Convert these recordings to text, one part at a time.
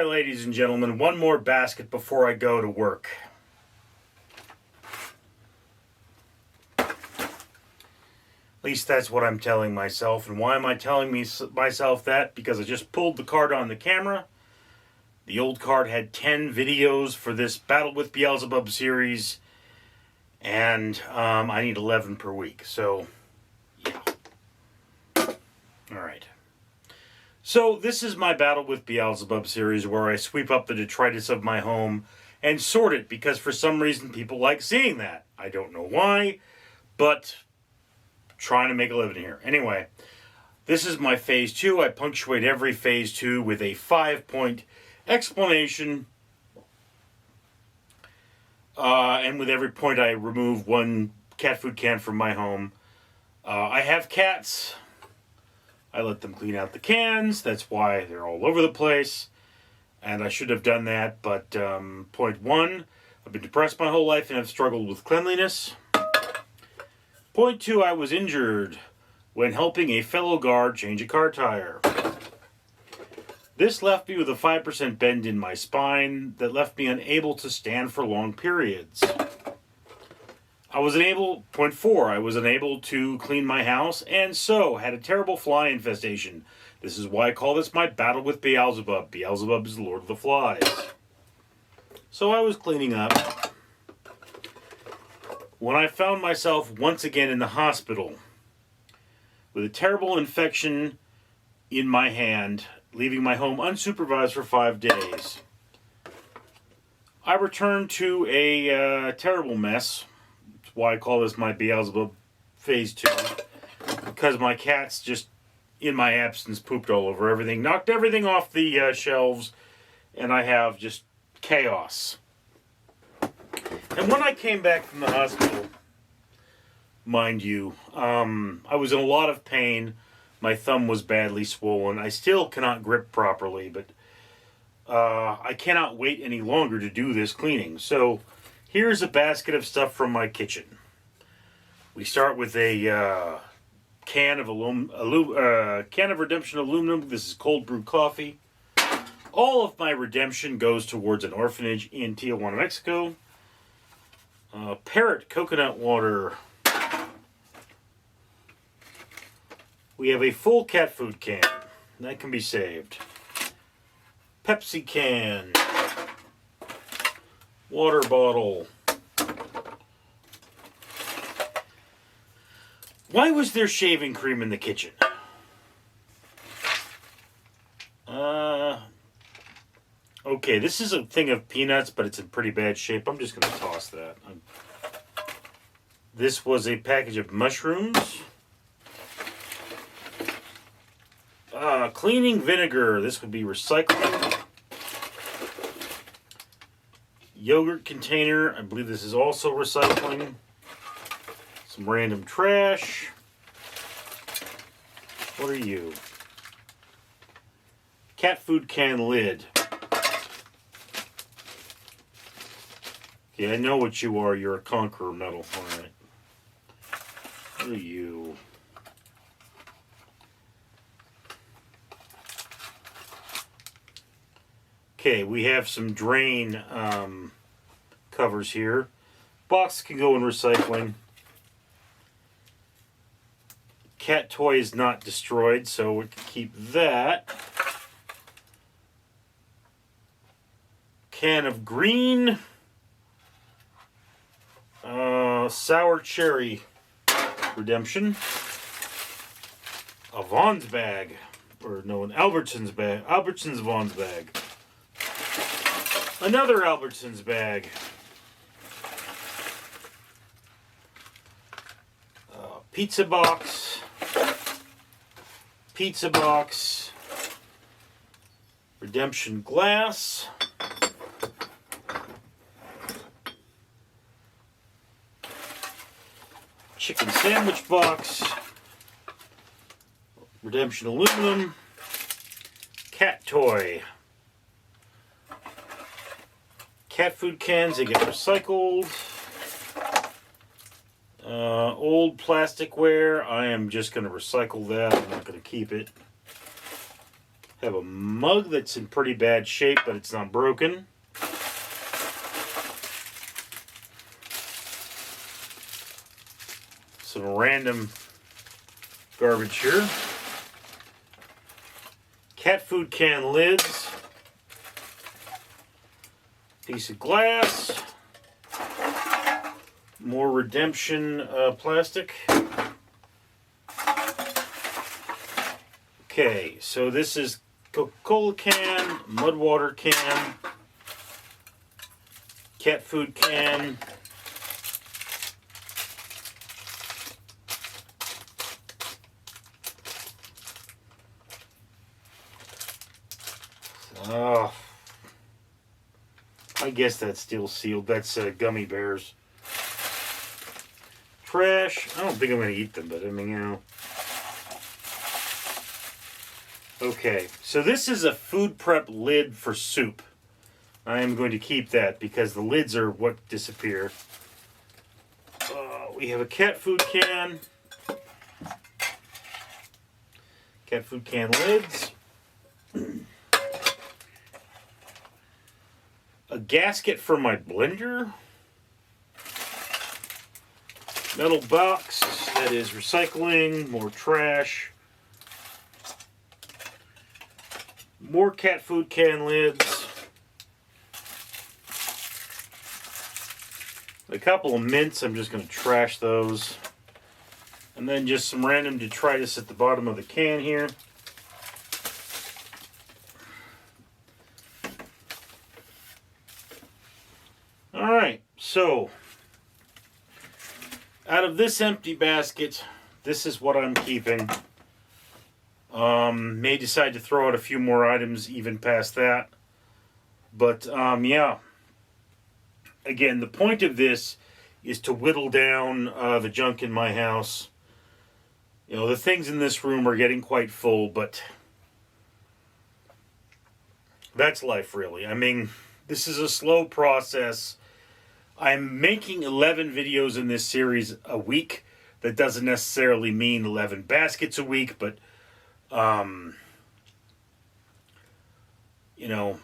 Alright, ladies and gentlemen, one more basket before I go to work. At least that's what I'm telling myself. And why am I telling myself that? Because I just pulled the card on the camera. The old card had 10 videos for this Battle with Beelzebub series. And I need 11 per week. So, yeah. Alright. So, this is my Battle with Beelzebub series where I sweep up the detritus of my home and sort it because for some reason people like seeing that. I don't know why, but trying to make a living here. Anyway, this is my Phase 2. I punctuate every Phase 2 with a 5-point explanation. And with every point I remove one cat food can from my home. I have cats. I let them clean out the cans. That's why they're all over the place. And I should have done that. But point 1, I've been depressed my whole life and have struggled with cleanliness. Point 2, I was injured when helping a fellow guard change a car tire. This left me with a 5% bend in my spine that left me unable to stand for long periods. Point 4, I was unable to clean my house and so had a terrible fly infestation. This is why I call this my Battle with Beelzebub. Beelzebub is the Lord of the Flies. So I was cleaning up when I found myself once again in the hospital with a terrible infection in my hand, leaving my home unsupervised for 5 days. I returned to a terrible mess. That's why I call this my Beelzebub Phase 2. Because my cats just, in my absence, pooped all over everything. Knocked everything off the shelves. And I have just chaos. And when I came back from the hospital, mind you, I was in a lot of pain. My thumb was badly swollen. I still cannot grip properly, but I cannot wait any longer to do this cleaning. So here's a basket of stuff from my kitchen. We start with a can of Redemption aluminum. This is cold brew coffee. All of my redemption goes towards an orphanage in Tijuana, Mexico. Parrot coconut water. We have a full cat food can. That can be saved. Pepsi can. Water bottle. Why was there shaving cream in the kitchen? Okay, this is a thing of peanuts, but it's in pretty bad shape. I'm just going to toss that. This was a package of mushrooms. Cleaning vinegar. This would be recycling. Yogurt container. I believe this is also recycling. Some random trash. What are you? Cat food can lid. Okay, I know what you are. You're a conqueror metal. Alright. What are you? Okay, we have some drain covers here. Box can go in recycling. Cat toy is not destroyed, so we can keep that. Can of green. Sour cherry redemption. A Vaughn's bag. Or no, an Albertsons bag. Albertsons Vaughn's bag. Another Albertsons bag. Pizza box. Pizza box. Redemption glass. Chicken sandwich box. Redemption aluminum. Cat toy. Cat food cans, they get recycled. Old plasticware, I am just going to recycle that. I'm not going to keep it. Have a mug that's in pretty bad shape, but it's not broken. Some random garbage here. Cat food can lids. Piece of glass. More redemption plastic. Okay, so this is Coca-Cola can, mud water can, cat food can, I guess that's still sealed. That's gummy bears. Trash. I don't think I'm going to eat them, but I mean, you know. Okay, so this is a food prep lid for soup. I am going to keep that because the lids are what disappear. We have a cat food can. Cat food can lids. A gasket for my blender. Metal box that is recycling. More trash. More cat food can lids. A couple of mints, I'm just going to trash those. And then just some random detritus at the bottom of the can here. Alright, so out of this empty basket, this is what I'm keeping. May decide to throw out a few more items even past that. But, yeah. Again, the point of this is to whittle down the junk in my house. You know, the things in this room are getting quite full, but that's life, really. I mean, this is a slow process. I'm making 11 videos in this series a week. That doesn't necessarily mean 11 baskets a week, but you know,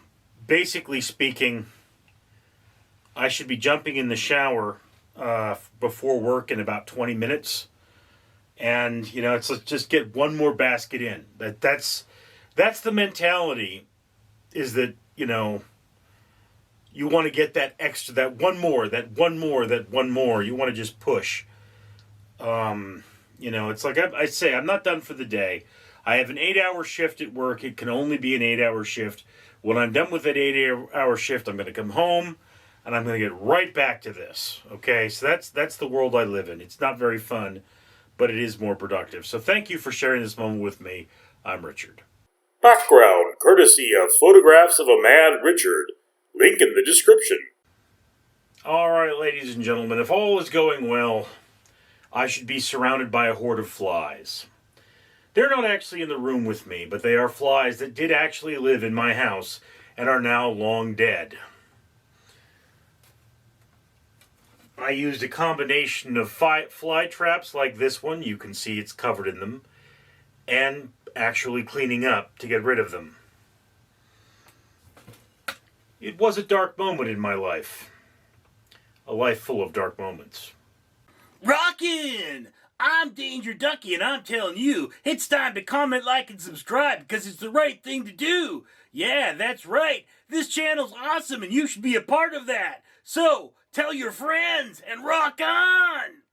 basically speaking, I should be jumping in the shower before work in about 20 minutes. And, you know, it's let's just get one more basket in. That's the mentality, is that, you know, you want to get that extra, that one more. You want to just push. You know, it's like I say, I'm not done for the day. I have an 8-hour shift at work. It can only be an 8-hour shift. When I'm done with that 8-hour shift, I'm going to come home and I'm going to get right back to this. Okay, so that's the world I live in. It's not very fun, but it is more productive. So thank you for sharing this moment with me. I'm Richard. Background courtesy of Photographs of a Mad Richard. Link in the description. All right, ladies and gentlemen, if all is going well, I should be surrounded by a horde of flies. They're not actually in the room with me, but they are flies that did actually live in my house and are now long dead. I used a combination of fly traps like this one, you can see it's covered in them, and actually cleaning up to get rid of them. It was a dark moment in my life. A life full of dark moments. Rockin'! I'm Danger Ducky, and I'm telling you, it's time to comment, like, and subscribe, because it's the right thing to do. Yeah, that's right. This channel's awesome, and you should be a part of that. So, tell your friends, and rock on!